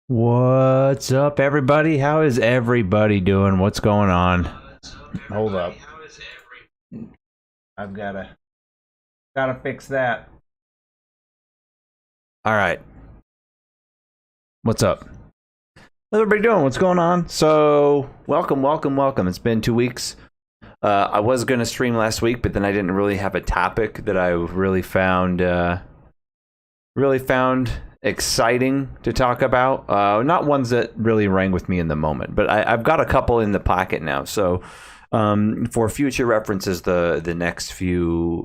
What's up, everybody? How is everybody doing? What's going on? Hold up. I've gotta fix that. All right. What's up? How's everybody doing? What's going on? So, welcome. It's been 2 weeks. I was gonna stream last week, but then I didn't really have a topic that I really found exciting to talk about. Not ones that really rang with me in the moment, but I've got a couple in the pocket now. So for future references, the next few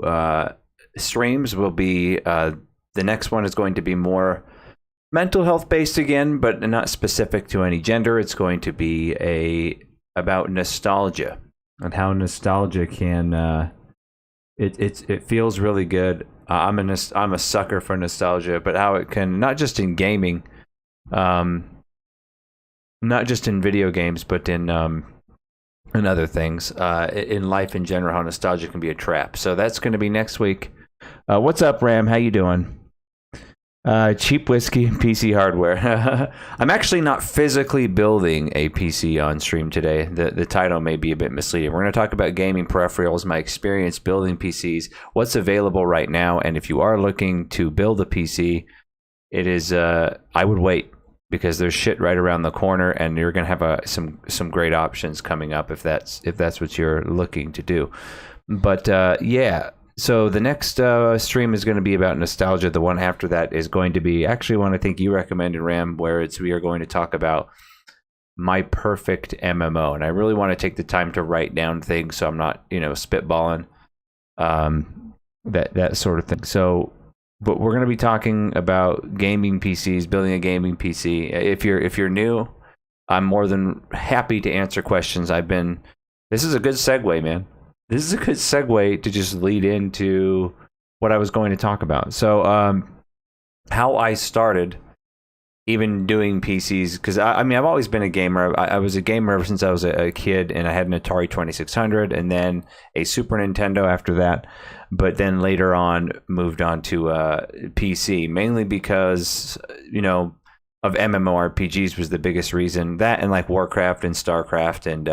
streams will be the next one is going to be more mental health based again, but not specific to any gender. It's going to be about nostalgia and how nostalgia can it feels really good. I'm a sucker for nostalgia, but how it can, not just in gaming, not just in video games, but in other things, in life in general, how nostalgia can be a trap. So that's going to be next week. What's up, Ram? How you doing? Cheap whiskey, PC hardware. I'm actually not physically building a PC on stream today. The title may be a bit misleading. We're going to talk about gaming peripherals, my experience building PCs, what's available right now, and if you are looking to build a PC, it is I would wait because there's shit right around the corner, and you're going to have some great options coming up if that's what you're looking to do. But yeah. So the next stream is going to be about nostalgia. The one after that is going to be actually one I think you recommended, Ram, where we are going to talk about my perfect MMO, and I really want to take the time to write down things so I'm not spitballing that sort of thing. So, but we're going to be talking about gaming PCs, building a gaming PC. If you're new, I'm more than happy to answer questions. This is a good segue, man. This is a good segue to just lead into what I was going to talk about. So, how I started even doing PCs, because I've always been a gamer. I was a gamer ever since I was a kid, and I had an Atari 2600 and then a Super Nintendo after that. But then later on, moved on to PC, mainly because, of MMORPGs was the biggest reason. That and like Warcraft and StarCraft and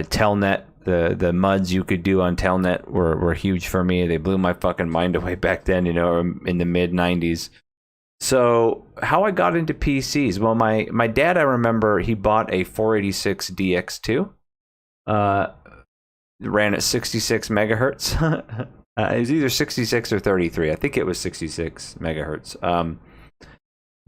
Telnet. The MUDs you could do on Telnet were huge for me. They blew my fucking mind away back then, in the mid 90s. So how I got into PCs? Well, my dad, I remember he bought a 486 DX2. Ran at 66 megahertz. It was either 66 or 33. I think it was 66 megahertz.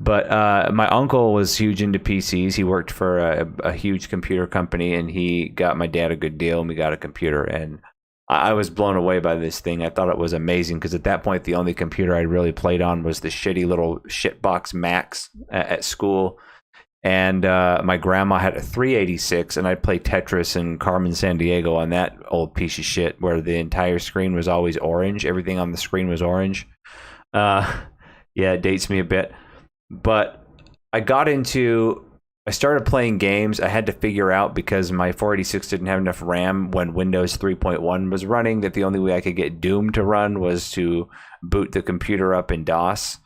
But my uncle was huge into PCs. He worked for a huge computer company, and he got my dad a good deal, and we got a computer. And I was blown away by this thing. I thought it was amazing because at that point, the only computer I really played on was the shitty little shitbox Macs at school. And my grandma had a 386, and I'd play Tetris and Carmen Sandiego on that old piece of shit where the entire screen was always orange. Everything on the screen was orange. Yeah, it dates me a bit. But I started playing games. I had to figure out, because my 486 didn't have enough RAM when Windows 3.1 was running, that the only way I could get Doom to run was to boot the computer up in DOS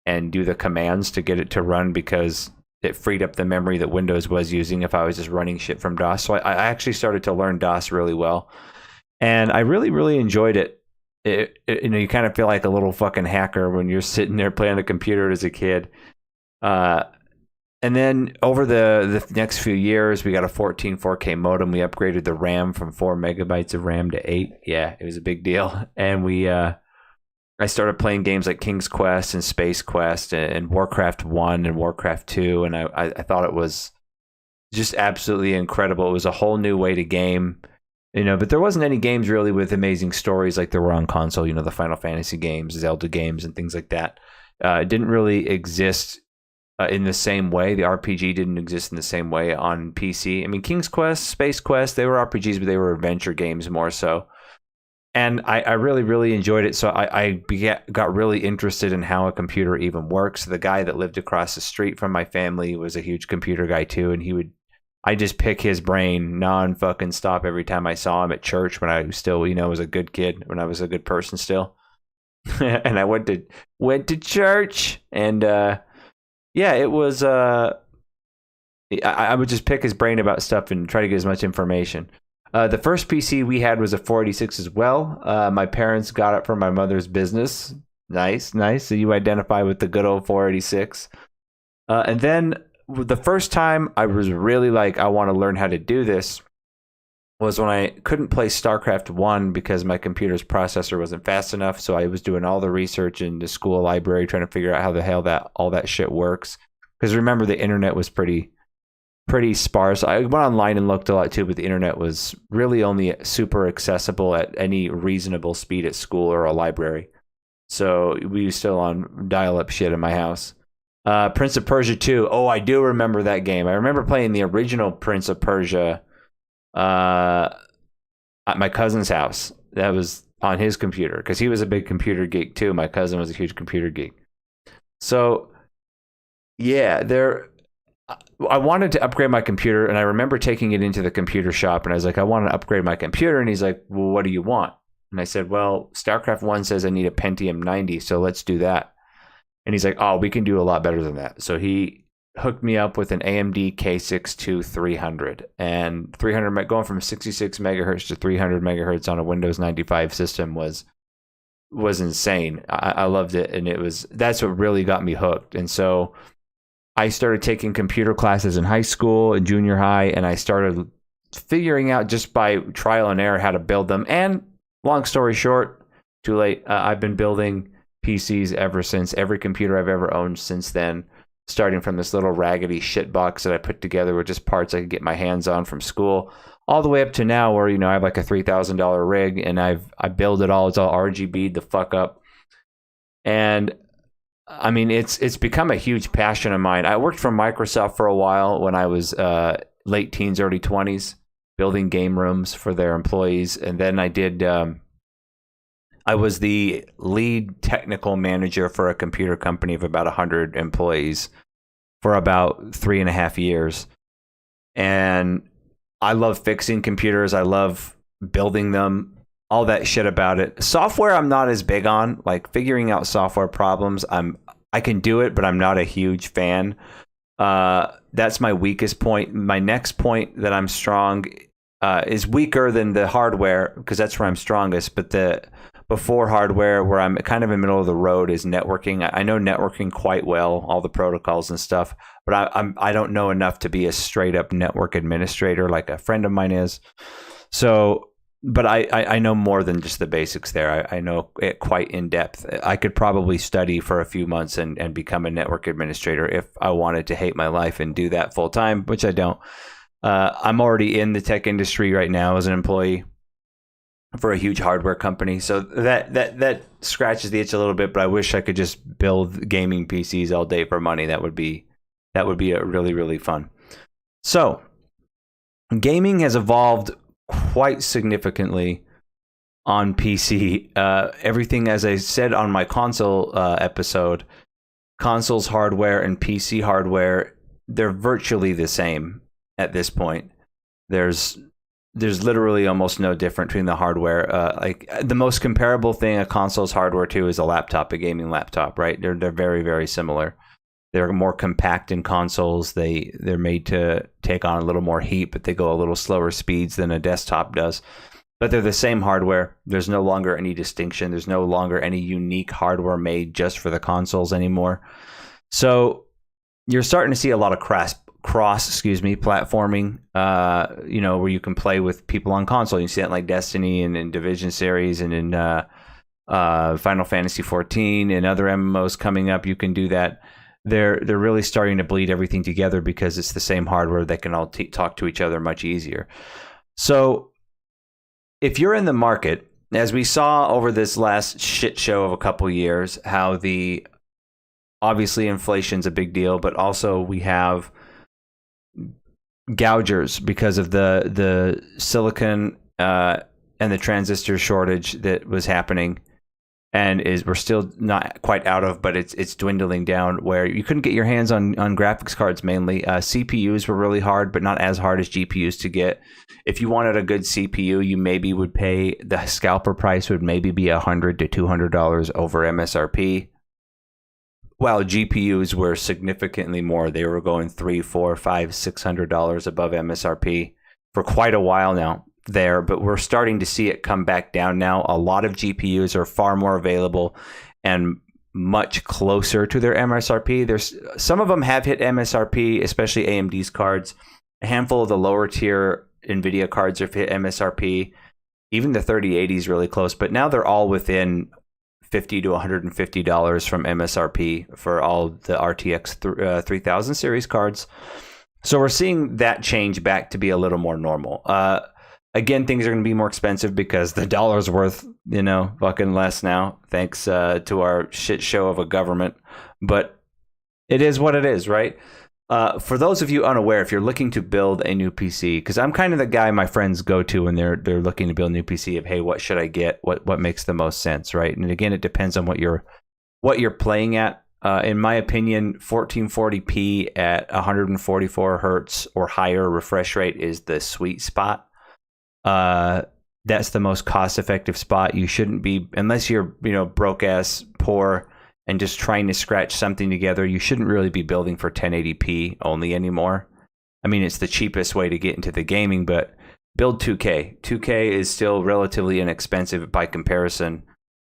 and do the commands to get it to run, because it freed up the memory that Windows was using if I was just running shit from DOS. So I actually started to learn DOS really well. And I really, really enjoyed it. You kind of feel like a little fucking hacker when you're sitting there playing a computer as a kid. And then over the next few years, we got a 14 4K modem. We upgraded the RAM from 4 megabytes of RAM to 8. Yeah, it was a big deal. And I started playing games like King's Quest and Space Quest and Warcraft 1 and Warcraft 2. And I thought it was just absolutely incredible. It was a whole new way to game. But there wasn't any games really with amazing stories like there were on console, the Final Fantasy games, Zelda games, and things like that. It didn't really exist in the same way. The RPG didn't exist in the same way on PC. King's Quest, Space Quest, they were RPGs, but they were adventure games more so. And I really, really enjoyed it. So I got really interested in how a computer even works. The guy that lived across the street from my family was a huge computer guy too, and I just pick his brain non-fucking stop every time I saw him at church when I still, was a good kid, when I was a good person still. And I went to church, and Yeah, it was. I would just pick his brain about stuff and try to get as much information. The first PC we had was a 486 as well. My parents got it from my mother's business. Nice, nice. So you identify with the good old 486. And then the first time I was really like, I want to learn how to do this was when I couldn't play StarCraft 1 because my computer's processor wasn't fast enough. So I was doing all the research in the school library trying to figure out how the hell that all that shit works. Because remember, the internet was pretty sparse. I went online and looked a lot too, but the internet was really only super accessible at any reasonable speed at school or a library. So we were still on dial-up shit in my house. Prince of Persia 2. Oh, I do remember that game. I remember playing the original Prince of Persia at my cousin's house. That was on his computer because he was a big computer geek too. My cousin was a huge computer geek. So yeah, I wanted to upgrade my computer, and I remember taking it into the computer shop, and I was like, I want to upgrade my computer. And he's like, well, what do you want? And I said, well, StarCraft 1 says I need a Pentium 90, so let's do that. And he's like, oh, we can do a lot better than that. So he hooked me up with an AMD K62 300. And 300, going from 66 megahertz to 300 megahertz on a Windows 95 system was insane. I loved it, and that's what really got me hooked. And so I started taking computer classes in high school and junior high, and I started figuring out just by trial and error how to build them. And long story short, too late. I've been building PCs ever since. Every computer I've ever owned since then, starting from this little raggedy shit box that I put together with just parts I could get my hands on from school, all the way up to now where, I have like a $3,000 rig, and I build it all. It's all RGB'd the fuck up. And I mean, it's become a huge passion of mine. I worked for Microsoft for a while when I was late teens, early 20s, building game rooms for their employees. And then I was the lead technical manager for a computer company of about 100 employees for about 3.5 years. And I love fixing computers. I love building them, all that shit about it. Software I'm not as big on, like figuring out software problems. I can do it, but I'm not a huge fan. That's my weakest point. My next point that I'm strong is weaker than the hardware, because that's where I'm strongest. But the before hardware, where I'm kind of in the middle of the road, is networking. I know networking quite well, all the protocols and stuff, but I don't know enough to be a straight up network administrator like a friend of mine is. So, but I know more than just the basics there. I know it quite in depth. I could probably study for a few months and become a network administrator if I wanted to hate my life and do that full time, which I don't. I'm already in the tech industry right now as an employee for a huge hardware company, so that scratches the itch a little bit. But I wish I could just build gaming PCs all day for money. That would be a really, really fun. So gaming has evolved quite significantly on PC. Everything, as I said on my console episode, consoles hardware and PC hardware, they're virtually the same at this point. There's literally almost no difference between the hardware. Like the most comparable thing a console's hardware to is a gaming laptop, right? They're very, very similar. They're more compact in consoles. They're made to take on a little more heat, but they go a little slower speeds than a desktop does. But they're the same hardware. There's no longer any distinction. There's no longer any unique hardware made just for the consoles anymore. So you're starting to see a lot of cross platforming, where you can play with people on console. You see that in like Destiny and in Division series and in Final Fantasy 14 and other MMOs coming up. You can do that. They're really starting to bleed everything together because it's the same hardware that can all talk to each other much easier. So if you're in the market, as we saw over this last shit show of a couple years, how obviously inflation's a big deal, but also we have gougers because of the silicon and the transistor shortage that was happening, and we're still not quite out of, but it's dwindling down, where you couldn't get your hands on graphics cards mainly. CPUs were really hard, but not as hard as GPUs to get. If you wanted a good CPU, you maybe would pay, the scalper price would maybe be $100 to $200 over MSRP, while GPUs were significantly more. They were going $300, $400, $500, $600 above MSRP for quite a while now there, but we're starting to see it come back down now. A lot of GPUs are far more available and much closer to their MSRP. There's some of them have hit MSRP, especially AMD's cards. A handful of the lower tier NVIDIA cards have hit MSRP. Even the 3080 is really close, but now they're all within $50 to $150 from MSRP for all the RTX 3000 series cards. So we're seeing that change back to be a little more normal. Again, things are going to be more expensive because the dollar's worth, fucking less now, thanks to our shit show of a government. But it is what it is, right? For those of you unaware, if you're looking to build a new PC, because I'm kind of the guy my friends go to when they're looking to build a new PC of, hey, what should I get? What makes the most sense, right? And again, it depends on what you're playing at. In my opinion, 1440p at 144 hertz or higher refresh rate is the sweet spot. That's the most cost-effective spot. You shouldn't be, unless you're broke ass poor and just trying to scratch something together, you shouldn't really be building for 1080p only anymore. I mean, it's the cheapest way to get into the gaming, but build 2K. 2K is still relatively inexpensive by comparison.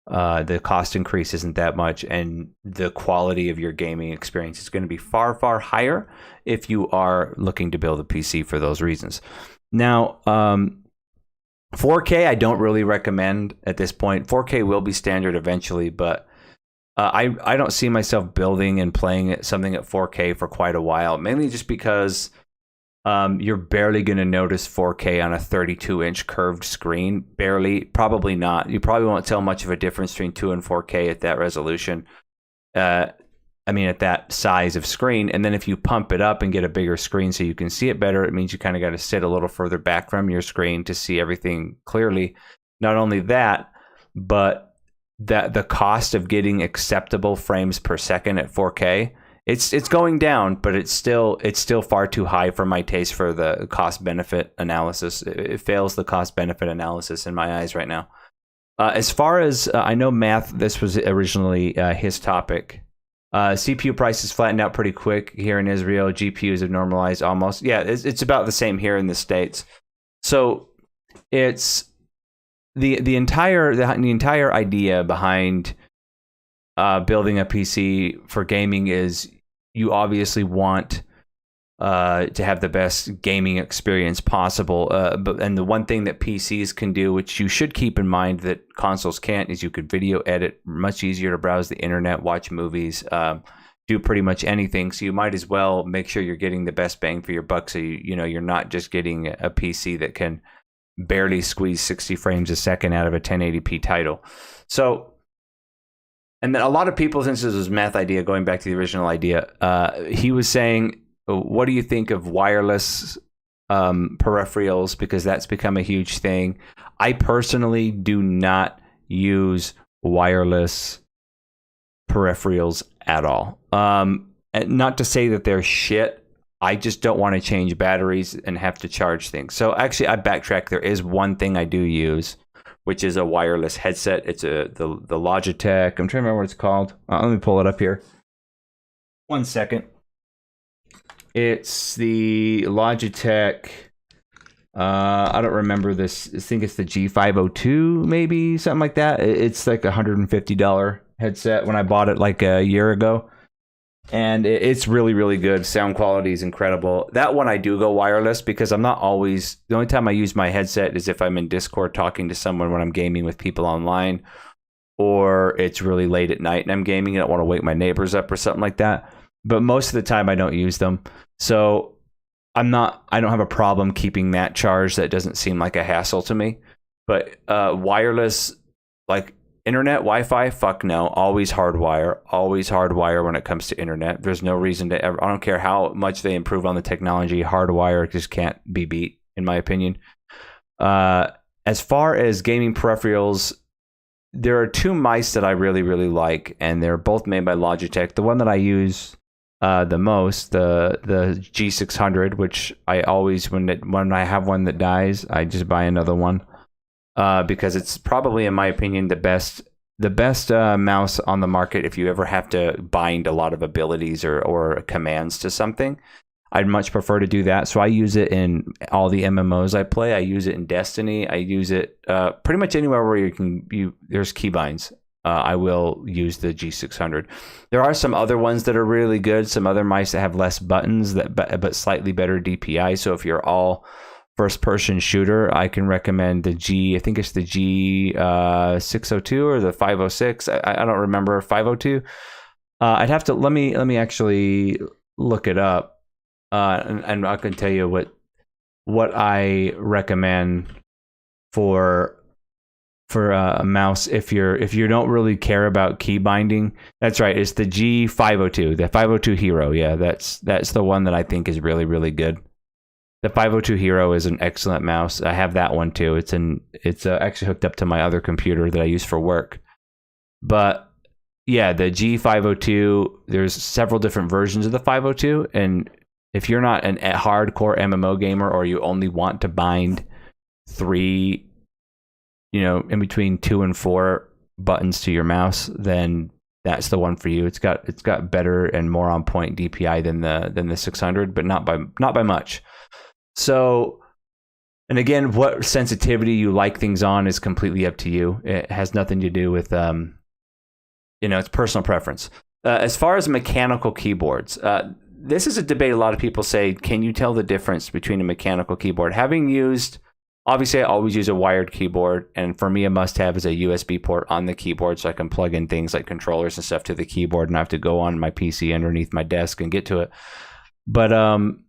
The cost increase isn't that much, and the quality of your gaming experience is going to be far, far higher if you are looking to build a PC for those reasons. Now, 4K I don't really recommend at this point. 4K will be standard eventually, but I don't see myself building and playing something at 4K for quite a while, mainly just because you're barely going to notice 4K on a 32-inch curved screen. Barely, probably not. You probably won't tell much of a difference between 2 and 4K at that resolution. At that size of screen. And then if you pump it up and get a bigger screen so you can see it better, it means you kind of got to sit a little further back from your screen to see everything clearly. Not only that, but that the cost of getting acceptable frames per second at 4K, it's going down, but it's still far too high for my taste for the cost benefit analysis. It fails the cost benefit analysis in my eyes right now. As far as I know, math, this was originally his topic. CPU prices flattened out pretty quick here in Israel. GPUs have normalized almost. Yeah, it's about the same here in the States. So it's the entire idea behind building a PC for gaming is you obviously want to have the best gaming experience possible. And the one thing that PCs can do, which you should keep in mind that consoles can't, is you could video edit, much easier to browse the internet, watch movies, do pretty much anything. So you might as well make sure you're getting the best bang for your buck. So you're not just getting a PC that can barely squeeze 60 frames a second out of a 1080p title. So, and then a lot of people, since this was math idea, going back to the original idea, he was saying, what do you think of wireless peripherals? Because that's become a huge thing. I personally do not use wireless peripherals at all. And not to say that they're shit. I just don't want to change batteries and have to charge things. So actually, I backtrack. There is one thing I do use, which is a wireless headset. It's the Logitech. I'm trying to remember what it's called. Let me pull it up here. 1 second. It's the Logitech. I don't remember this. I think it's the G502, maybe something like that. It's like $150 headset when I bought it like a year ago. And it's really, really good. Sound quality is incredible. That one I do go wireless because I'm not always... The only time I use my headset is if I'm in Discord talking to someone when I'm gaming with people online, or it's really late at night and I'm gaming and I don't want to wake my neighbors up or something like that. But most of the time I don't use them. So I don't have a problem keeping that charged. That doesn't seem like a hassle to me. But wireless, like internet, Wi-Fi, fuck no. Always hardwire when it comes to internet. There's no reason to ever, I don't care how much they improve on the technology, hardwire just can't be beat, in my opinion. As far as gaming peripherals, there are two mice that I really, really like, and they're both made by Logitech. The one that I use the most, the G600, which I always, when I have one that dies, I just buy another one, because it's probably, in my opinion, the best the best mouse on the market if you ever have to bind a lot of abilities or commands to something. I'd much prefer to do that. So I use it in all the MMOs I play. I use it in Destiny. I use it pretty much anywhere where there's keybinds. I will use the G600. There are some other ones that are really good. Some other mice that have less buttons but slightly better DPI. So if you're all first-person shooter, I can recommend the G. I think it's the G602 or the 506. I don't remember 502. I'd have to let me actually look it up, and I can tell you what I recommend for a mouse if you don't really care about key binding. That's right. It's the G502, the 502 Hero. Yeah, that's the one that I think is really, really good. The 502 Hero is an excellent mouse. I have that one too. It's actually hooked up to my other computer that I use for work. But yeah, the G502, there's several different versions of the 502. And if you're not a hardcore MMO gamer, or you only want to bind 3, in between 2 and 4 buttons to your mouse, then that's the one for you. It's got better and more on point DPI than the 600, but not by much. So, and again, what sensitivity you like things on is completely up to you. It has nothing to do with, it's personal preference. As far as mechanical keyboards, this is a debate. A lot of people say, can you tell the difference between a mechanical keyboard? Obviously, I always use a wired keyboard, and for me, a must-have is a USB port on the keyboard so I can plug in things like controllers and stuff to the keyboard, and I have to go on my PC underneath my desk and get to it. But I'm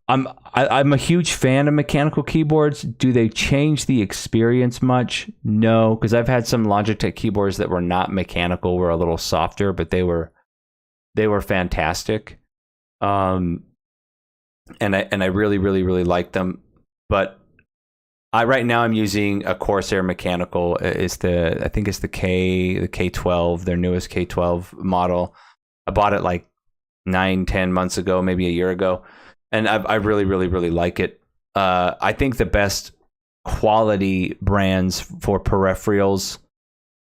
a huge fan of mechanical keyboards. Do they change the experience much? No, because I've had some Logitech keyboards that were not mechanical, were a little softer, but they were fantastic. And I really, really, really like them. But right now I'm using a Corsair mechanical. I think it's the K12, their newest K12 model. I bought it like 9-10 months ago, maybe a year ago, and I really, really, really like it. I think the best quality brands for peripherals,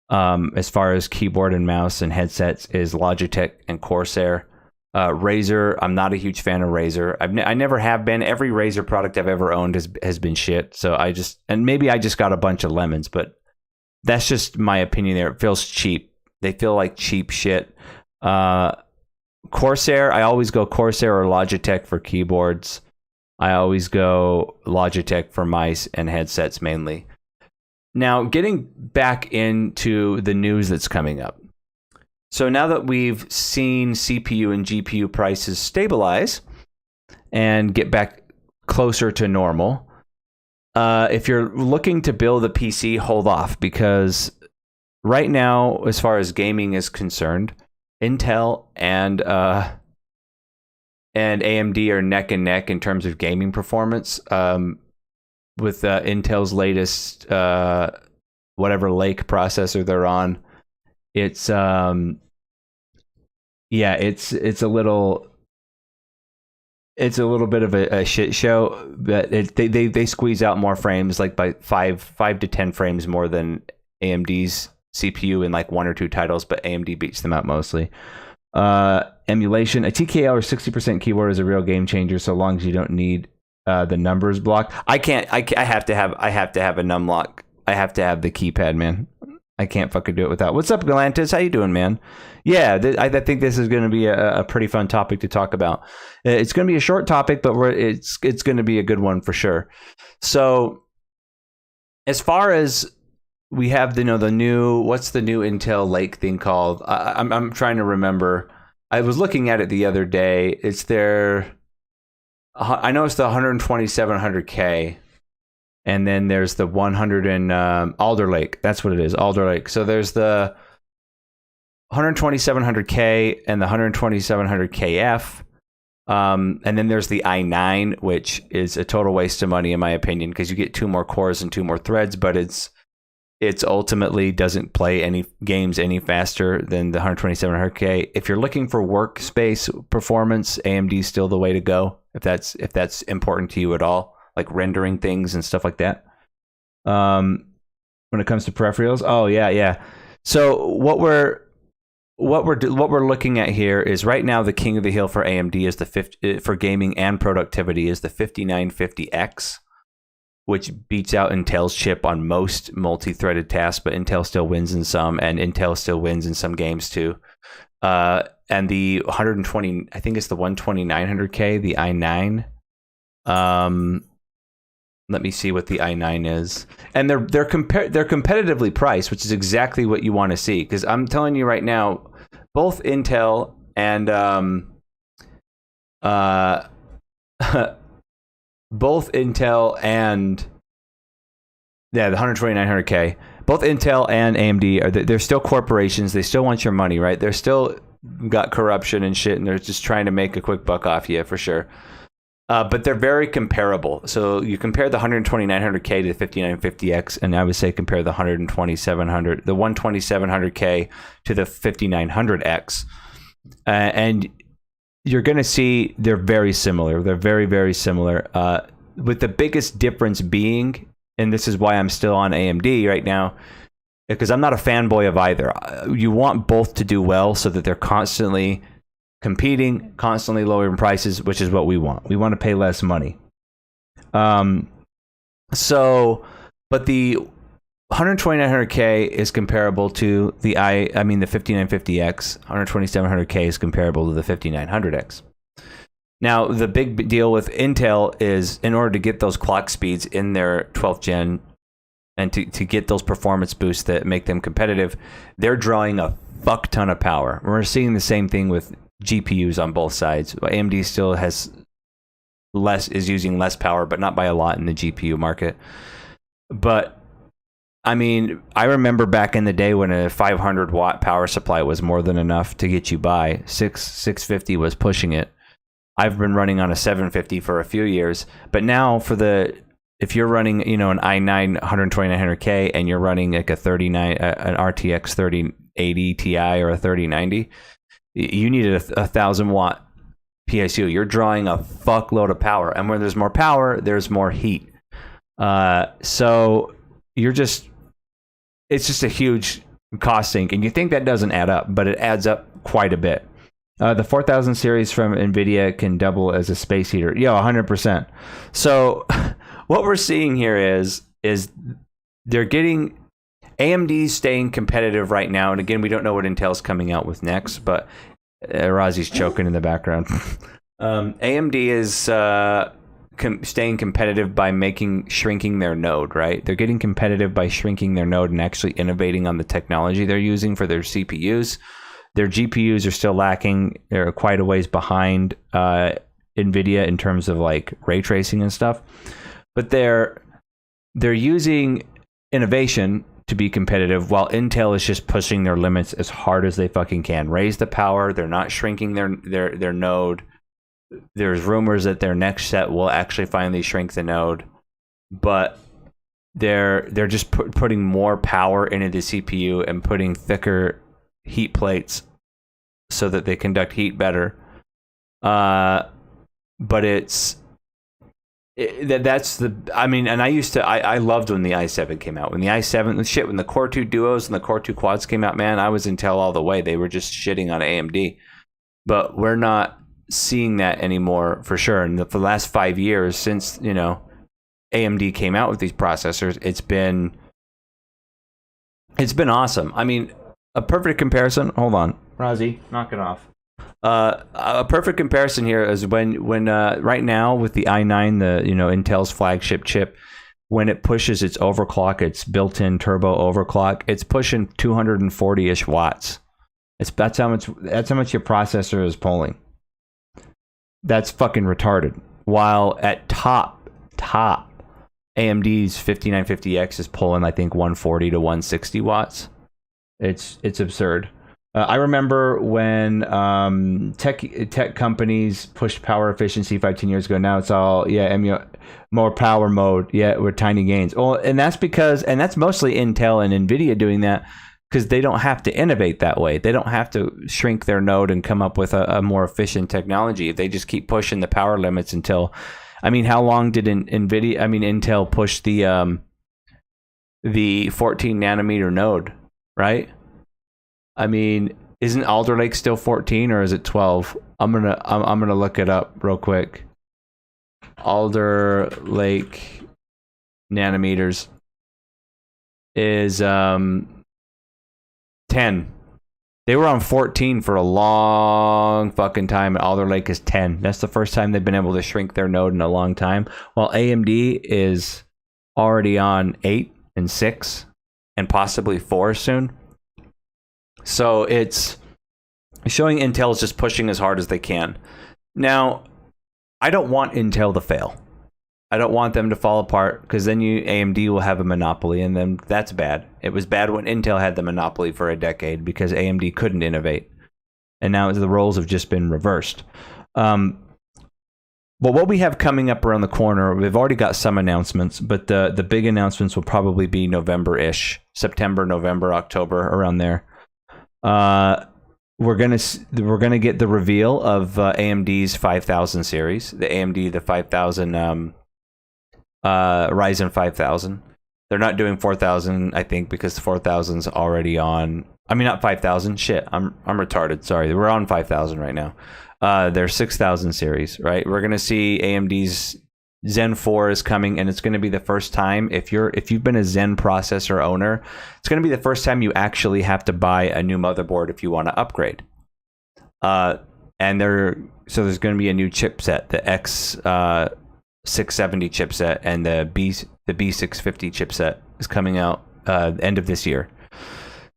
as far as keyboard and mouse and headsets, is Logitech and Corsair. Razer, I'm not a huge fan of Razer. I never have been. Every Razer product I've ever owned has been shit. So maybe I just got a bunch of lemons, but that's just my opinion there. It feels cheap. They feel like cheap shit. Corsair, I always go Corsair or Logitech for keyboards. I always go Logitech for mice and headsets mainly. Now, getting back into the news that's coming up. So now that we've seen CPU and GPU prices stabilize and get back closer to normal, if you're looking to build a PC, hold off, because right now, as far as gaming is concerned, Intel and AMD are neck and neck in terms of gaming performance. With Intel's latest whatever Lake processor they're on, it's a little bit of a shit show, but they squeeze out more frames, like by 5 to 10 frames more than AMD's CPU in like 1 or 2 titles, but AMD beats them out mostly. Emulation, a TKL or 60% keyboard is a real game changer, so long as you don't need the numbers block. I have to have a num lock. I have to have the keypad, man. I can't fucking do it without. What's up, Galantis? How you doing, man? Yeah, I think this is going to be a pretty fun topic to talk about. It's going to be a short topic, but it's going to be a good one for sure. So, as far as we have the new, what's the new Intel Lake thing called? I'm trying to remember. I was looking at it the other day. It's I know it's the 12700K. And then there's the 100 and Alder Lake. That's what it is, Alder Lake. So there's the 12700K and the 12700KF. And then there's the i9, which is a total waste of money in my opinion, because you get 2 more cores and 2 more threads, but it's ultimately doesn't play any games any faster than the 12700K. If you're looking for workspace performance, AMD is still the way to go, if that's important to you at all, like rendering things and stuff like that. when it comes to peripherals. Oh yeah. So what we're looking at here is right now the king of the hill for AMD is for gaming and productivity is the 5950X, which beats out Intel's chip on most multi-threaded tasks, but Intel still wins in some, and Intel still wins in some games too. And the 120, I think it's the 12900K, the i9. Let me see what the i9 is, and they're competitively priced, which is exactly what you want to see. Because I'm telling you right now, both Intel and both Intel and the 12900K, both Intel and AMD they're still corporations. They still want your money, right? They're still got corruption and shit, and they're just trying to make a quick buck off you for sure. But they're very comparable. So you compare the 12900K to the 5950X, and I would say compare the 12700K to the 5900X, and you're going to see they're very similar. They're very, very similar. With the biggest difference being, and this is why I'm still on AMD right now, because I'm not a fanboy of either. You want both to do well so that they're constantly competing, constantly lowering prices, which is what we want. We want to pay less money. But the 12900K is comparable to the 5950X. 12700K is comparable to the 5900X. Now, the big deal with Intel is in order to get those clock speeds in their 12th gen and to get those performance boosts that make them competitive, they're drawing a fuck ton of power. We're seeing the same thing with GPUs on both sides. AMD still is using less power, but not by a lot in the GPU market. But I mean, I remember back in the day when a 500 watt power supply was more than enough to get you by. 650 was pushing it. I've been running on a 750 for a few years, but now if you're running, an i9 12900K and you're running like an RTX 3080 Ti or a 3090, you need a 1000 watt PSU. You're drawing a fuckload of power, and when there's more power, there's more heat. So it's just a huge cost sink, and you think that doesn't add up, but it adds up quite a bit. The 4000 series from NVIDIA can double as a space heater. 100%. So what we're seeing here is they're getting AMD's staying competitive right now. And again, we don't know what Intel's coming out with next, but Razi's choking in the background. AMD is staying competitive by shrinking their node, right? They're getting competitive by shrinking their node and actually innovating on the technology they're using for their CPUs. Their GPUs are still lacking. They're quite a ways behind NVIDIA in terms of like ray tracing and stuff. But they're using innovation to be competitive, while Intel is just pushing their limits as hard as they fucking can. Raise the power. They're not shrinking their node. There's rumors that their next set will actually finally shrink the node, but they're just putting more power into the CPU and putting thicker heat plates so that they conduct heat better. But I loved when the i7 came out. When the Core 2 Duos and the Core 2 Quads came out, man, I was Intel all the way. They were just shitting on AMD. But we're not seeing that anymore for sure. And for the last 5 years since, AMD came out with these processors, it's been awesome. I mean, a perfect comparison. Hold on, Razi, knock it off. A perfect comparison here is when right now with the i9, Intel's flagship chip, when it pushes its overclock, its built-in turbo overclock, it's pushing 240-ish watts. That's how much your processor is pulling. That's fucking retarded. While at top, AMD's 5950X is pulling, I think, 140 to 160 watts. It's absurd. I remember when tech companies pushed power efficiency 5-10 years ago. Now it's all more power mode. We're tiny gains. Well, and that's mostly Intel and NVIDIA doing that because they don't have to innovate that way. They don't have to shrink their node and come up with a more efficient technology. They just keep pushing the power limits until. I mean, how long did Intel push the the 14 nanometer node, right? I mean, isn't Alder Lake still 14 or is it 12? I'm gonna look it up real quick. Alder Lake nanometers is 10. They were on 14 for a long fucking time, and Alder Lake is 10. That's the first time they've been able to shrink their node in a long time. While AMD is already on 8 and 6 and possibly 4 soon. So it's showing Intel is just pushing as hard as they can. Now, I don't want Intel to fail. I don't want them to fall apart, because then AMD will have a monopoly, and then that's bad. It was bad when Intel had the monopoly for a decade because AMD couldn't innovate. And now the roles have just been reversed. But what we have coming up around the corner, we've already got some announcements, but the big announcements will probably be November-ish. September, November, October, around there. We're gonna get the reveal of AMD's 5000 series, the 5000 Ryzen 5000. They're not doing 4000, I think, because 4000's already on. I mean, not 5000. Shit, I'm retarded. Sorry, we're on 5000 right now. Their 6000 series, right? We're gonna see AMD's Zen 4 is coming, and it's going to be the first time, if you've been a Zen processor owner, it's going to be the first time you actually have to buy a new motherboard if you want to upgrade. And there's going to be a new chipset, the X 670 chipset, and the B650 chipset is coming out end of this year.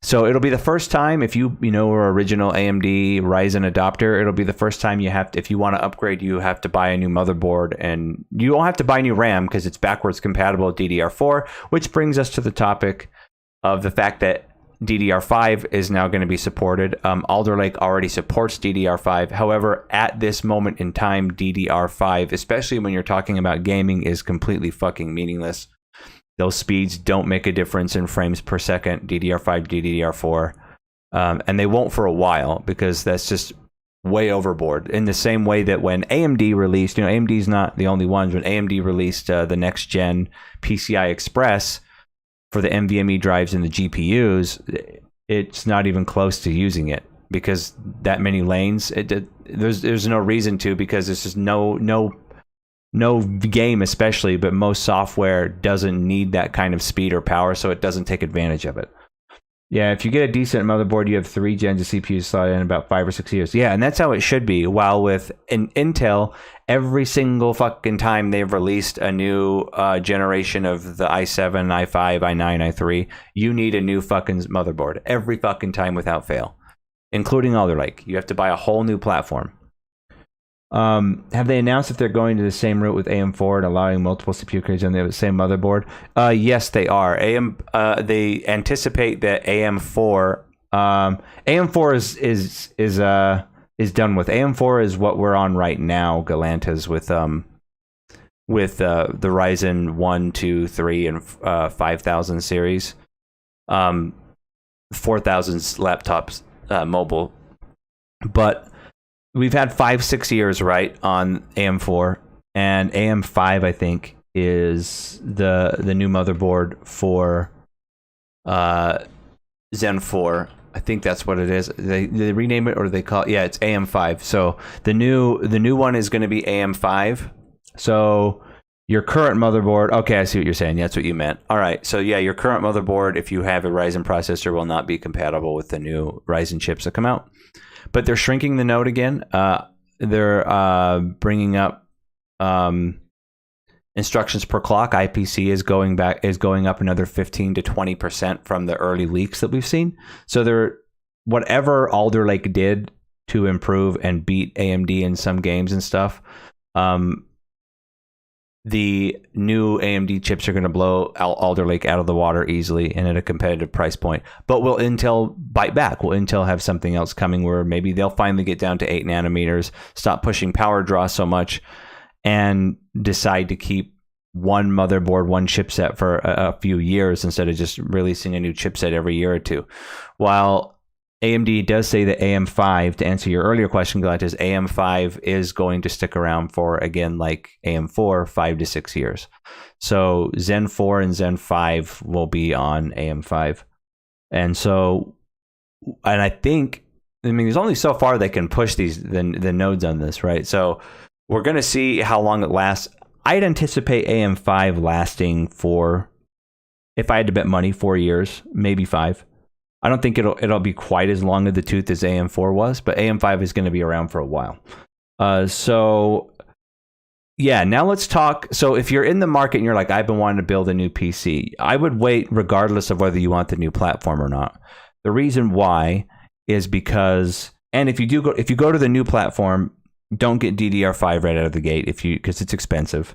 So it'll be the first time, if you are original AMD Ryzen adopter, it'll be the first time you have to, if you want to upgrade, you have to buy a new motherboard, and you don't have to buy new RAM because it's backwards compatible with DDR4, which brings us to the topic of the fact that DDR5 is now going to be supported. Alder Lake already supports DDR5. However, at this moment in time, DDR5, especially when you're talking about gaming, is completely fucking meaningless. Those speeds don't make a difference in frames per second, DDR5, DDR4. And they won't for a while, because that's just way overboard. In the same way that when AMD released, AMD's not the only ones, when AMD released the next gen PCI Express for the NVMe drives and the GPUs, it's not even close to using it, because that many lanes, there's no reason to, because there's just no game especially, but most software doesn't need that kind of speed or power, so it doesn't take advantage of it. Yeah, if you get a decent motherboard, you have 3 gens of CPU slot in about 5 or 6 years. Yeah, and that's how it should be. While with Intel, every single fucking time they've released a new generation of the i7, i5, i9, i3, you need a new fucking motherboard every fucking time without fail, including Alder Lake. You have to buy a whole new platform. Have they announced if they're going to the same route with AM4 and allowing multiple CPU cards on the same motherboard? Yes, they are. They anticipate that AM4 is done with. AM4 is what we're on right now, Galantas, with the Ryzen 1, 2, 3, and 5000 series. 4000's laptops, mobile, but we've had 5-6 years, right, on AM4, and AM5, I think, is the new motherboard for Zen 4. I think that's what it is. They rename it, or they call it, yeah, it's AM5. So the new one is going to be AM5. So your current motherboard, okay, I see what you're saying. That's what you meant. All right, so yeah, your current motherboard, if you have a Ryzen processor, will not be compatible with the new Ryzen chips that come out. But they're shrinking the node again. They're bringing up instructions per clock. IPC is going up another 15 to 20% from the early leaks that we've seen. So whatever Alder Lake did to improve and beat AMD in some games and stuff, the new AMD chips are going to blow Alder Lake out of the water easily and at a competitive price point. But will Intel bite back? Will Intel have something else coming where maybe they'll finally get down to 8 nanometers, stop pushing power draw so much, and decide to keep one motherboard, one chipset for a few years instead of just releasing a new chipset every year or two? While AMD does say that AM5, to answer your earlier question, Galantis, AM5 is going to stick around for, again, like AM4, 5 to 6 years. So Zen 4 and Zen 5 will be on AM5. And so, and I think, I mean, there's only so far they can push the nodes on this, right? So we're going to see how long it lasts. I'd anticipate AM5 lasting for, if I had to bet money, 4 years, maybe 5. I don't think it'll be quite as long of the tooth as AM4 was, but AM5 is going to be around for a while. So yeah, now let's talk. So if you're in the market and you're like, I've been wanting to build a new PC, I would wait regardless of whether you want the new platform or not. The reason why is because, and if you go to the new platform, don't get DDR5 right out of the gate because it's expensive.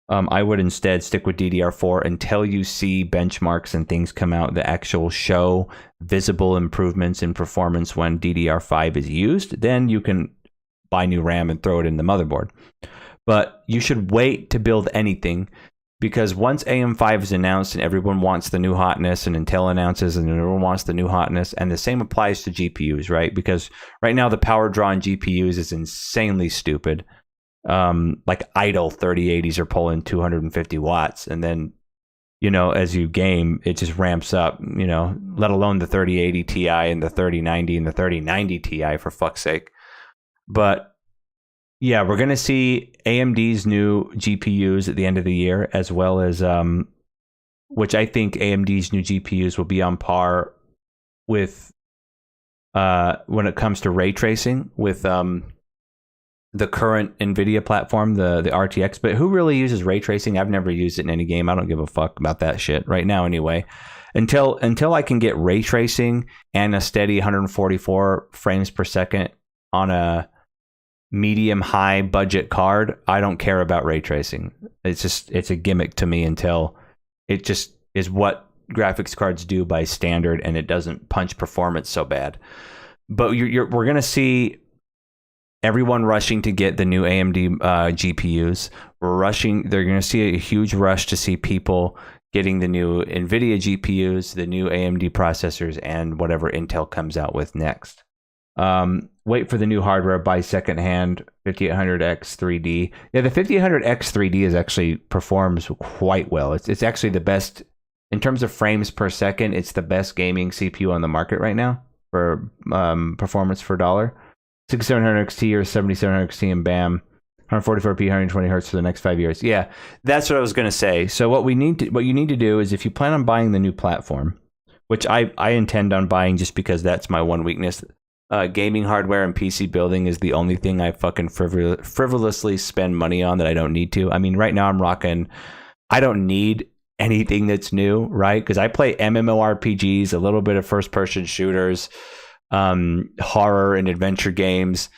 I would instead stick with DDR4 until you see benchmarks and things come out that actual show visible improvements in performance when DDR5 is used. Then you can buy new RAM and throw it in the motherboard. But you should wait to build anything, because once AM5 is announced and everyone wants the new hotness, and Intel announces and everyone wants the new hotness, and the same applies to GPUs, right? Because right now the power draw on GPUs is insanely stupid. Like idle 3080s are pulling 250 watts, and then, you know, as you game, it just ramps up, you know, let alone the 3080 Ti and the 3090 and the 3090 Ti, for fuck's sake. But yeah, we're going to see AMD's new GPUs at the end of the year, as well as, which I think AMD's new GPUs will be on par with, when it comes to ray tracing, with the current NVIDIA platform, the RTX. But who really uses ray tracing? I've never used it in any game. I don't give a fuck about that shit right now anyway. Until I can get ray tracing and a steady 144 frames per second on a medium high budget card, I don't care about ray tracing. It's a gimmick to me until it just is what graphics cards do by standard, and it doesn't punch performance so bad. But we're going to see everyone rushing to get the new AMD GPUs. They're going to see a huge rush to see people getting the new NVIDIA GPUs, the new AMD processors, and whatever Intel comes out with next. Wait for the new hardware, buy secondhand 5800X 3D. Yeah, the 5800X 3D is actually performs quite well. It's actually the best in terms of frames per second. It's the best gaming CPU on the market right now for performance per dollar. 6700 XT or 7700 XT in BAM, 144p, 120 hertz for the next 5 years. Yeah, that's what I was going to say. So what you need to do is, if you plan on buying the new platform, which I intend on buying just because that's my one weakness. Gaming hardware and PC building is the only thing I fucking frivolously spend money on that I don't need to. I mean, right now I'm rocking, I don't need anything that's new, right? Because I play MMORPGs, a little bit of first-person shooters, horror and adventure games,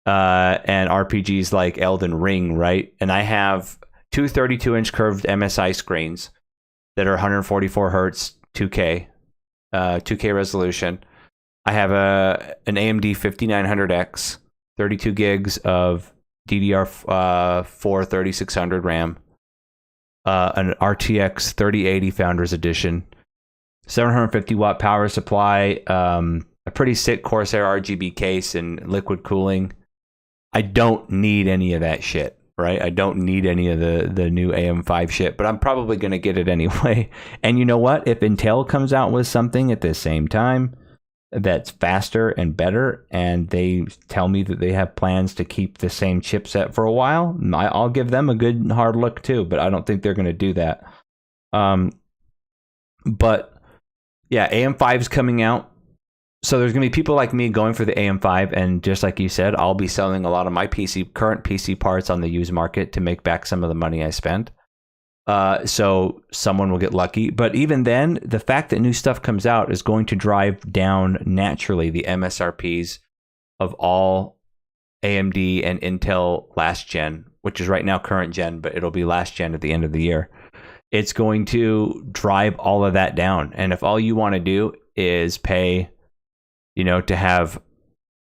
and RPGs like Elden Ring, right? And I have two 32-inch curved MSI screens that are 144 hertz, 2K resolution. I have an AMD 5900X, 32 gigs of DDR4 3600 RAM, an RTX 3080 Founders Edition, 750 watt power supply, a pretty sick Corsair RGB case and liquid cooling. I don't need any of that shit, right? I don't need any of the new AM5 shit, but I'm probably going to get it anyway. And you know what? If Intel comes out with something at the same time that's faster and better, and they tell me that they have plans to keep the same chipset for a while, I'll give them a good hard look too, but I don't think they're going to do that. But yeah, AM5 is coming out. So there's going to be people like me going for the AM5, and just like you said, I'll be selling a lot of my current PC parts on the used market to make back some of the money I spent. So someone will get lucky. But even then, the fact that new stuff comes out is going to drive down naturally the MSRPs of all AMD and Intel last gen, which is right now current gen, but it'll be last gen at the end of the year. It's going to drive all of that down. And if all you want to do is pay, to have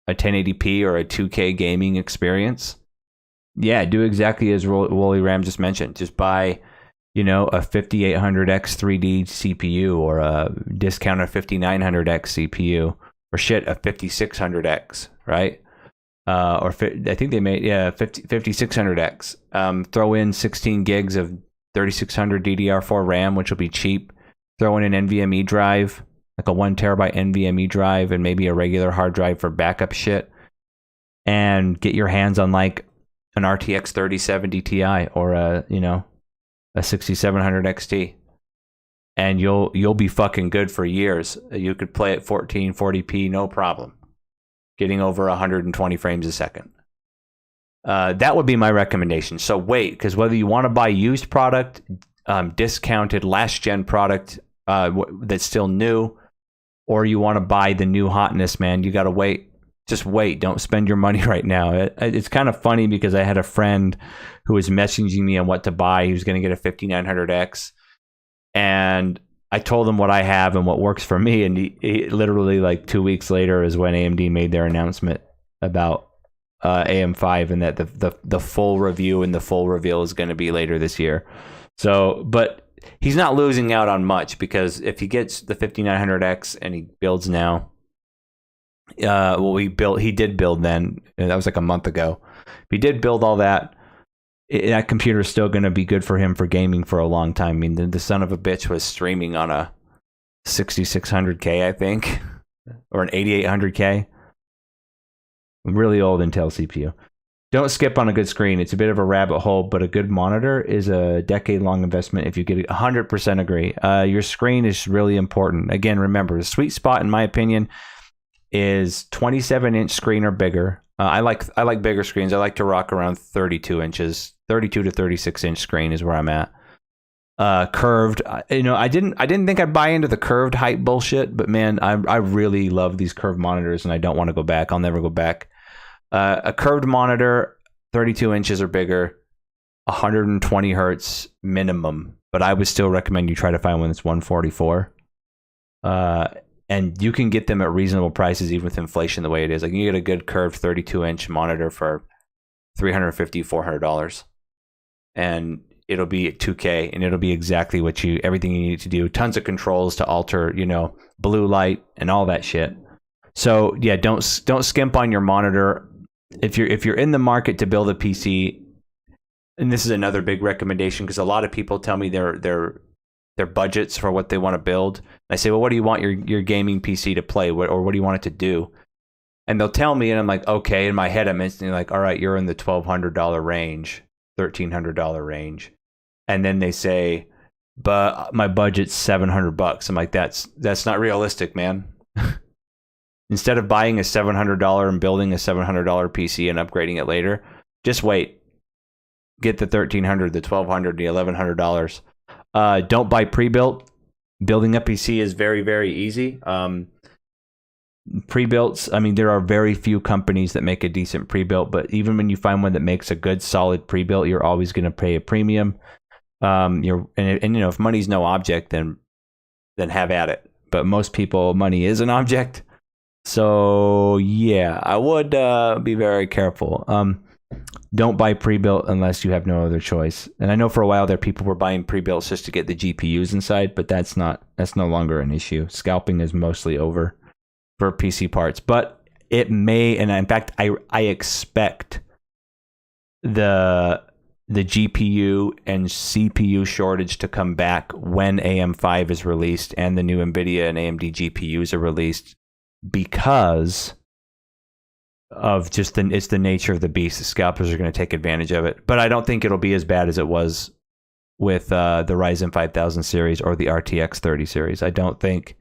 a 1080p or a 2K gaming experience, yeah, do exactly as Wooly Ram just mentioned. Just buy, a 5800X 3D CPU or a discounted 5900X CPU or shit, a 5600X, right? I think they made 5600X. Throw in 16 gigs of 3600 DDR4 RAM, which will be cheap. Throw in an NVMe drive, like a 1 terabyte NVMe drive, and maybe a regular hard drive for backup shit, and get your hands on like an RTX 3070 Ti or a 6700 XT, and you'll be fucking good for years. You could play at 1440p, no problem, getting over 120 frames a second. That would be my recommendation. So wait, because whether you want to buy used product, discounted last gen product that's still new, or you want to buy the new hotness, man, you got to wait. Just wait. Don't spend your money right now. It's kind of funny because I had a friend who was messaging me on what to buy. He was going to get a 5900X, and I told him what I have and what works for me. And he literally like 2 weeks later is when AMD made their announcement about AM5, and that the full review and the full reveal is going to be later this year. So, but he's not losing out on much, because if he gets the 5900X and he builds now, he did build then, and that was like a month ago. If he did build all that, that computer is still going to be good for him for gaming for a long time. I mean, the son of a bitch was streaming on a 6600K, I think, or an 8800K. Really old Intel CPU. Don't skip on a good screen. It's a bit of a rabbit hole, but a good monitor is a decade-long investment if you get it. 100% agree. Your screen is really important. Again, remember, the sweet spot, in my opinion, is 27-inch screen or bigger. I like bigger screens. I like to rock around 32 inches. 32 to 36-inch screen is where I'm at. Curved. I didn't think I'd buy into the curved height bullshit, but man, I really love these curved monitors, and I don't want to go back. I'll never go back. A curved monitor, 32 inches or bigger, 120 hertz minimum. But I would still recommend you try to find one that's 144. And you can get them at reasonable prices, even with inflation the way it is. Like, you get a good curved 32-inch monitor for $350, $400, and it'll be at 2K, and it'll be exactly everything you need to do. Tons of controls to alter, blue light and all that shit. So yeah, don't skimp on your monitor. If you're in the market to build a PC, and this is another big recommendation, because a lot of people tell me their budgets for what they want to build. I say, well, what do you want your gaming PC to play? Or what do you want it to do? And they'll tell me, and I'm like, okay. In my head, I'm instantly like, all right, you're in the $1,200 range, $1,300 range. And then they say, but my budget's $700. I'm like, that's not realistic, man. Instead of buying a $700 and building a $700 PC and upgrading it later, just wait. Get the $1,300, the $1,200, the $1,100. Don't buy pre-built. Building a PC is very, very easy. Pre-builts, I mean, there are very few companies that make a decent pre-built, but even when you find one that makes a good, solid pre-built, you're always going to pay a premium. If money's no object, then have at it. But most people, money is an object. So yeah, I would be very careful. Don't buy pre-built unless you have no other choice. And I know for a while there, people were buying pre-builts just to get the GPUs inside, but that's no longer an issue. Scalping is mostly over for PC parts, but it may, and in fact, I expect the GPU and CPU shortage to come back when AM5 is released and the new NVIDIA and AMD GPUs are released, because of just it's the nature of the beast. The scalpers are going to take advantage of it, but I don't think it'll be as bad as it was with the Ryzen 5000 series or the RTX 30 series. I don't think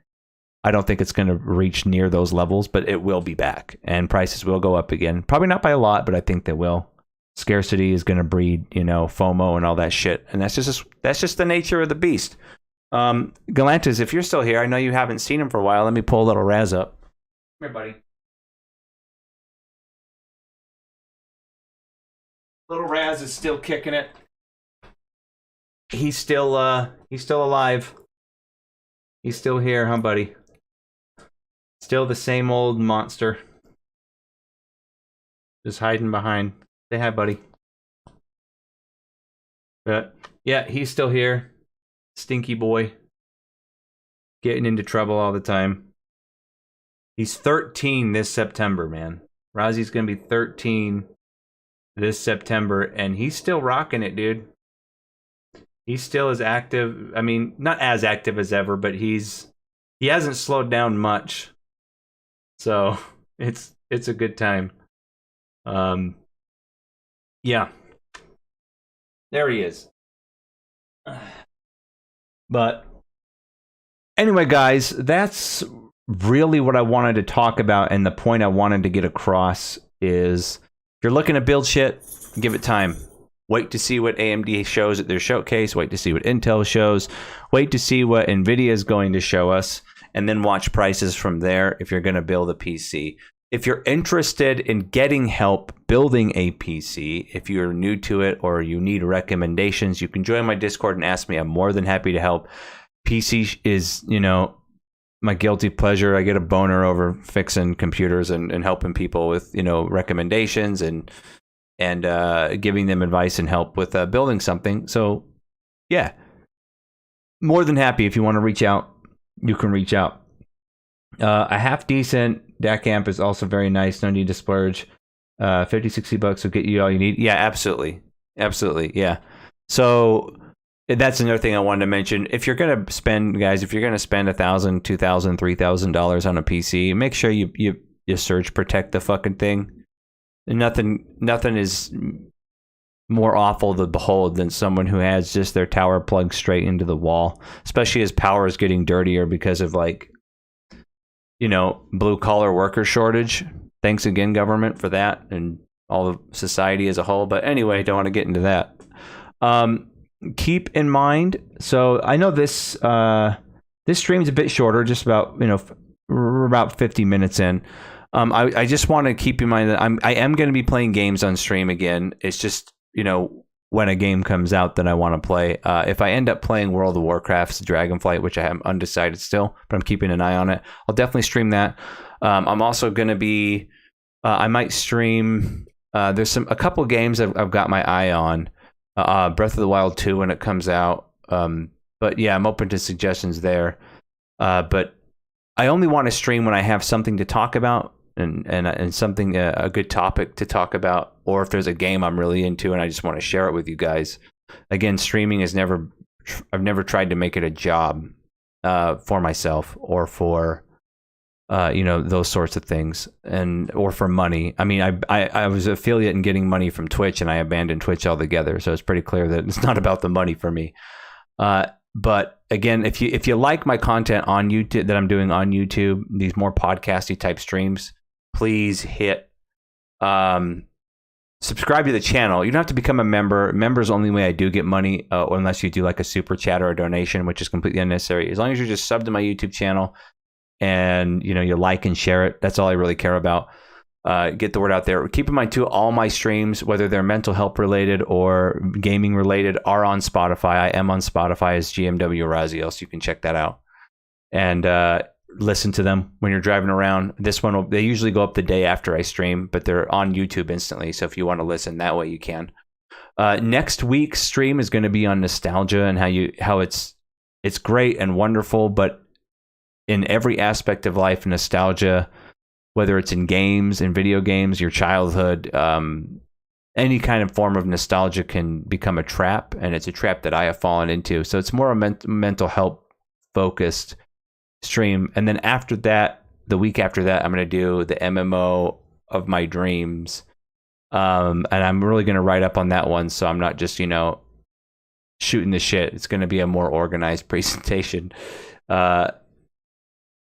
it's going to reach near those levels, but it will be back, and prices will go up again. Probably not by a lot, but I think they will. Scarcity is going to breed, FOMO and all that shit, and that's just the nature of the beast. Galantis, if you're still here, I know you haven't seen him for a while. Let me pull a little Raz up. Come here, buddy. Little Raz is still kicking it. He's still alive. He's still here, huh, buddy? Still the same old monster. Just hiding behind. Say hi, buddy. But yeah, he's still here. Stinky boy. Getting into trouble all the time. He's 13 this September, man. Razi's gonna be 13 this September, and he's still rocking it, dude. He's still as active. I mean, not as active as ever, but he hasn't slowed down much. So it's a good time. Yeah. There he is. But anyway, guys, that's really what I wanted to talk about, and the point I wanted to get across is if you're looking to build shit, give it time. Wait to see what AMD shows at their showcase. Wait to see what Intel shows. Wait to see what NVIDIA is going to show us, and then watch prices from there if you're going to build a PC. If you're interested in getting help building a PC, if you're new to it or you need recommendations, you can join my Discord and ask me. I'm more than happy to help. PC is, my guilty pleasure. I get a boner over fixing computers and helping people with, recommendations and giving them advice and help with building something. So, yeah, more than happy. If you want to reach out, you can reach out. A half decent DAC amp is also very nice. No need to splurge. $50-$60 will get you all you need. Yeah, absolutely. Yeah. So that's another thing I wanted to mention. If you're gonna spend, guys, $1,000, $2,000, $3,000 on a PC, make sure you surge protect the fucking thing. Nothing is more awful to behold than someone who has just their tower plugged straight into the wall, especially as power is getting dirtier because of blue collar worker shortage. Thanks again, government, for that and all of society as a whole. But anyway, don't want to get into that. Keep in mind, so I know this stream's a bit shorter, just about, we're about 50 minutes in. I just want to keep in mind that I am going to be playing games on stream again. It's just, when a game comes out that I want to play. If I end up playing World of Warcraft's Dragonflight, which I am undecided still, but I'm keeping an eye on it, I'll definitely stream that. I'm also going to be, I might stream, there's a couple games I've got my eye on. Breath of the Wild 2 when it comes out. But yeah, I'm open to suggestions there. But I only want to stream when I have something to talk about and something, a good topic to talk about, or if there's a game I'm really into and I just want to share it with you guys. Again, streaming I've never tried to make it a job for myself or for those sorts of things, or for money. I mean, I was affiliate in getting money from Twitch, and I abandoned Twitch altogether. So it's pretty clear that it's not about the money for me. But again, if you like my content on YouTube that I'm doing on YouTube, these more podcasty type streams, please hit subscribe to the channel. You don't have to become a member. Member's the only way I do get money, unless you do like a super chat or a donation, which is completely unnecessary. As long as you're just subbed to my YouTube channel and you like and share it, that's all I really care about. Get the word out there. Keep in mind too, all my streams, whether they're mental health related or gaming related, are on Spotify. I am on Spotify as GMW Raziel, so you can check that out and listen to them when you're driving around. This one, they usually go up the day after I stream, but they're on YouTube instantly. So if you want to listen that way, you can. Next week's stream is going to be on nostalgia and how it's great and wonderful, but in every aspect of life, nostalgia, whether it's in games, in video games, your childhood, any kind of form of nostalgia can become a trap, and it's a trap that I have fallen into. So it's more a mental health focused stream. And then after that, the week after that, I'm going to do the MMO of my dreams. And I'm really going to write up on that one, so I'm not just, shooting the shit. It's going to be a more organized presentation.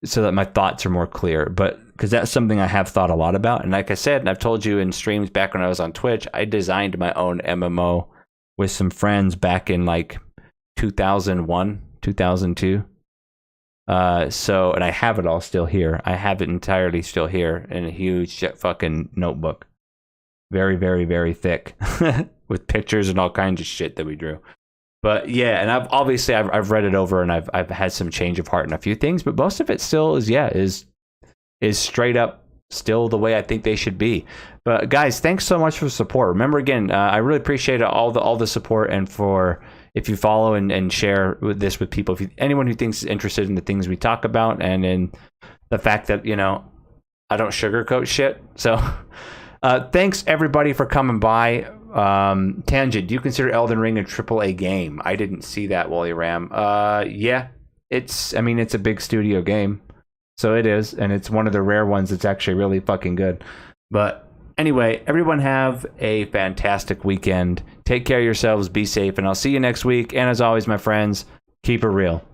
So that my thoughts are more clear, but because that's something I have thought a lot about. And like I said, and I've told you in streams back when I was on Twitch, I designed my own MMO with some friends back in like 2001, 2002. So, and I have it all still here. I have it entirely still here in a huge fucking notebook. Very, very, very thick with pictures and all kinds of shit that we drew. But yeah, and I've read it over and I've had some change of heart in a few things, but most of it still is straight up still the way I think they should be. But guys, thanks so much for the support. Remember again, I really appreciate all the support, and for if you follow and share this with people, anyone who thinks is interested in the things we talk about and in the fact that I don't sugarcoat shit. So thanks everybody for coming by. Tangent, do you consider Elden Ring a AAA game? I didn't see that, Wally Ram. Yeah, it's a big studio game. So it is, and it's one of the rare ones that's actually really fucking good. But anyway, everyone have a fantastic weekend. Take care of yourselves, be safe, and I'll see you next week. And as always, my friends, keep it real.